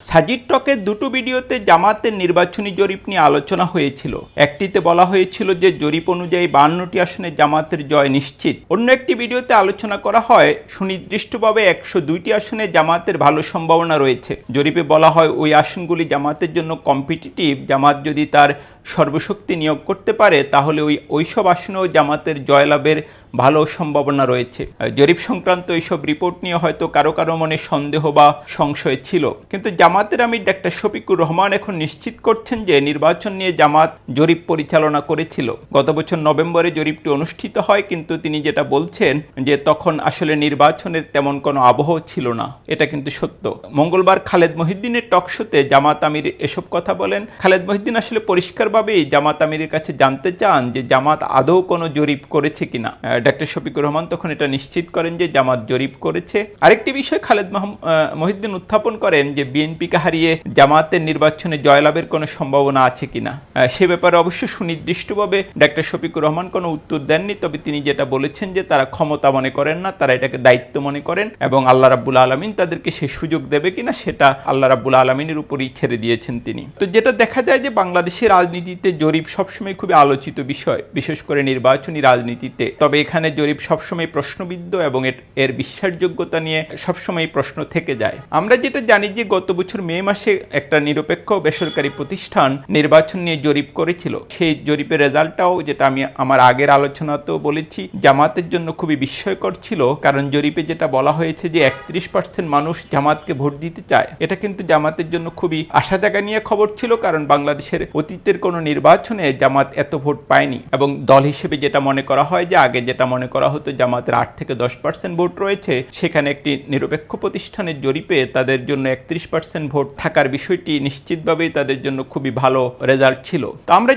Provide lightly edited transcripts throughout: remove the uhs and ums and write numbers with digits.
সাজিদ টকের দুটো ভিডিওতে জামাতের নির্বাচনী জরিপ নিয়ে আলোচনা হয়েছিল। একটিতে বলা হয়েছিল যে জরিপ অনুযায়ী 52টি আসনে জামাতের জয় নিশ্চিত। অন্য একটি ভিডিওতে আলোচনা করা হয় সুনির্দিষ্টভাবে 102টি আসনে জামাতের ভালো সম্ভাবনা রয়েছে। জরিপে বলা হয় ওই আসনগুলি জামাতের জন্য কম্পিটিটিভ। জামাত যদি তার সর্বশক্তি নিয়োগ করতে পারে তাহলে ওইসব আসনেও জামাতের জয়লাভের ভালো সম্ভাবনা রয়েছে। জরিপ সংক্রান্ত এইসব রিপোর্ট নিয়ে হয়তো কারো কারো মনে সন্দেহ বা সংশয় ছিল, কিন্তু জামাতের আমির ডাক্তার শফিকুর রহমান এখন নিশ্চিত করছেন যে নির্বাচন নিয়ে জামাত জরিপ পরিচালনা করেছিল। গত বছর নভেম্বরে জরিপটি অনুষ্ঠিত হয়, কিন্তু তিনি যেটা বলছেন যে তখন আসলে নির্বাচনের তেমন কোনো আবহ ছিল না। এটা কিন্তু সত্য। মঙ্গলবার খালেদ মহিউদ্দিনের টক শোতে জামাত আমির এসব কথা বলেন। খালেদ মহিউদ্দিন আসলে পরিষ্কারভাবেই জামাত আমিরের কাছে জানতে চান যে জামাত আদৌ কোনো জরিপ করেছে কিনা। ডাক্তার শফিকুর রহমান তখন এটা নিশ্চিত করেন যে জামাত জরিপ করেছে। আরেকটি বিষয় খালেদ মহিউদ্দিন উত্থাপন করেন যে বিএনপিকে হারিয়ে জামাতের নির্বাচনে জয়লাভের কোনো সম্ভাবনা আছে কিনা। সে ব্যাপারে অবশ্য সুনির্দিষ্টভাবে ডাক্তার শফিকুর রহমান কোনো উত্তর দেননি, তবে তিনি যেটা বলেছেন যে তারা ক্ষমতা মনে করেন না, তারা এটাকে দায়িত্ব মনে করেন এবং আল্লাহ রাব্বুল আলামিন তাদেরকে সেই সুযোগ দেবে কিনা সেটা আল্লাহ রাব্বুল আলামিনের উপরই ছেড়ে দিয়েছেন তিনি। তো যেটা দেখা যায় যে বাংলাদেশের রাজনীতিতে জরিপ সবসময় খুবই আলোচিত বিষয়, বিশেষ করে নির্বাচনী রাজনীতিতে। তবে এখানে জরিপ সবসময় প্রশ্নবিদ্ধ এবং এর বিশ্বাসযোগ্যতা নিয়ে সবসময় প্রশ্ন থেকে যায়। আমরা যেটা জানি যে গত বছর মে মাসে একটা নিরপেক্ষ বেসরকারি প্রতিষ্ঠান নির্বাচন নিয়ে জরিপ করেছিল। সেই জরিপের রেজাল্টটাও, যেটা আমি আমার আগের আলোচনাতেও বলেছি, জামাতের জন্য খুবই বিস্ময়কর ছিল। কারণ জরিপে যেটা বলা হয়েছে যে 31% মানুষ জামাতকে ভোট দিতে চায়। এটা কিন্তু জামাতের জন্য খুবই আশা জাগা নিয়ে খবর ছিল, কারণ বাংলাদেশের অতীতের কোনো নির্বাচনে জামাত এত ভোট পায়নি। এবং দল হিসেবে যেটা মনে করা হয় যে আগে যেটা মনে করা হতো জামাতের 8 থেকে 10% ভোট রয়েছে, সেখানে একটি নিরপেক্ষ প্রতিষ্ঠানের জরিপে তাদের জন্য 31% ভোট থাকার বিষয়টি নিশ্চিতভাবেই তাদের জন্য খুবই ভালো রেজাল্ট ছিল। তো আমরা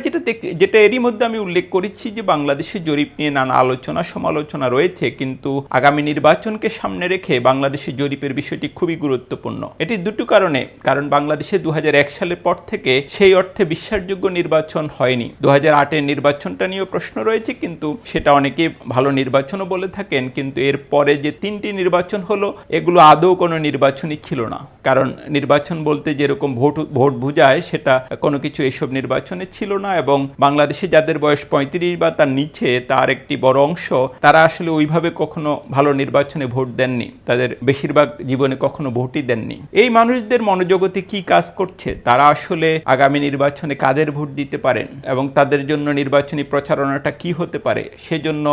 যেটা এরই মধ্যে আমি উল্লেখ করেছি যে বাংলাদেশের জরিপ নিয়ে নানা আলোচনা সমালোচনা রয়েছে, কিন্তু আগামী নির্বাচনকে সামনে রেখে বাংলাদেশের জরিপের বিষয়টি খুবই গুরুত্বপূর্ণ। এটি দুটো কারণে। কারণ বাংলাদেশে 2001 সালের পর থেকে সেই অর্থে বিশ্বাসযোগ্য নির্বাচন হয়নি। 2008-এর নির্বাচনটা নিয়েও প্রশ্ন রয়েছে, কিন্তু সেটা অনেকে ভালো নির্বাচনও বলে থাকেন। কিন্তু এর পরে যে 3টি নির্বাচন হলো, এগুলো আদৌ কোনো নির্বাচনই ছিল না। কারণ নির্বাচন বলতে যেরকম ভোট বুঝায় সেটা কোনো কিছু এইসব নির্বাচনে ছিল না। এবং বাংলাদেশে যাদের বয়স 35 বা তার নিচে, তার একটি বড় অংশ, তারা আসলে ওইভাবে কখনো ভালো নির্বাচনে ভোট দেননি। তাদের বেশিরভাগ জীবনে কখনো ভোটই দেননি। এই মানুষদের মনোজগতে কি কাজ করছে, তারা আসলে আগামী নির্বাচনে কাদের ভোট দিতে পারেন এবং তাদের জন্য নির্বাচনী প্রচারণাটা কি হতে পারে, সেজন্য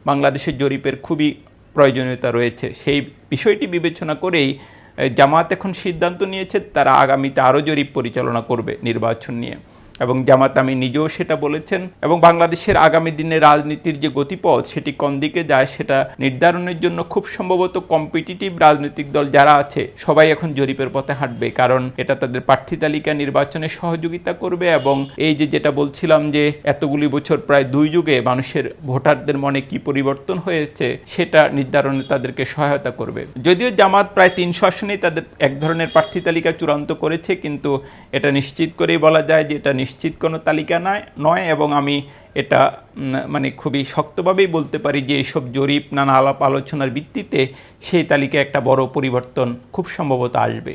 বাংলাদেশের জরিপের খুবই প্রয়োজনীয়তা রয়েছে। সেই বিষয়টি বিবেচনা করেই জামাত এখন সিদ্ধান্ত নিয়েছে তারা আগামীতে আরও জরিপ পরিচালনা করবে নির্বাচন নিয়ে। এবং জামাত আমির নিজেও সেটা বলেছেন। এবং বাংলাদেশের আগামী দিনের রাজনীতির যে গতিপথ সেটি কোন দিকে যায় সেটা নির্ধারণের জন্য খুব সম্ভবত কম্পিটিটিভ রাজনৈতিক দল যারা আছে সবাই এখন জরিপের পথে হাঁটবে, কারণ এটা তাদের প্রার্থী তালিকা নির্বাচনে সহযোগিতা করবে। এবং এই যেটা বলছিলাম যে এতগুলি বছর, প্রায় 2 যুগে মানুষের ভোটারদের মনে কি পরিবর্তন হয়েছে সেটা নির্ধারণে তাদেরকে সহায়তা করবে। যদিও জামাত প্রায় 300 আসনেই তাদের এক ধরনের প্রার্থী তালিকা চূড়ান্ত করেছে, কিন্তু এটা নিশ্চিত করেই বলা যায় যে এটা নিশ্চিত কোনো তালিকা নয়। এবং আমি এটা খুবই শক্তভাবেই বলতে পারি যে এইসব জরিপ নানা আলাপ আলোচনার ভিত্তিতে সেই তালিকায় একটা বড় পরিবর্তন খুব সম্ভবত আসবে।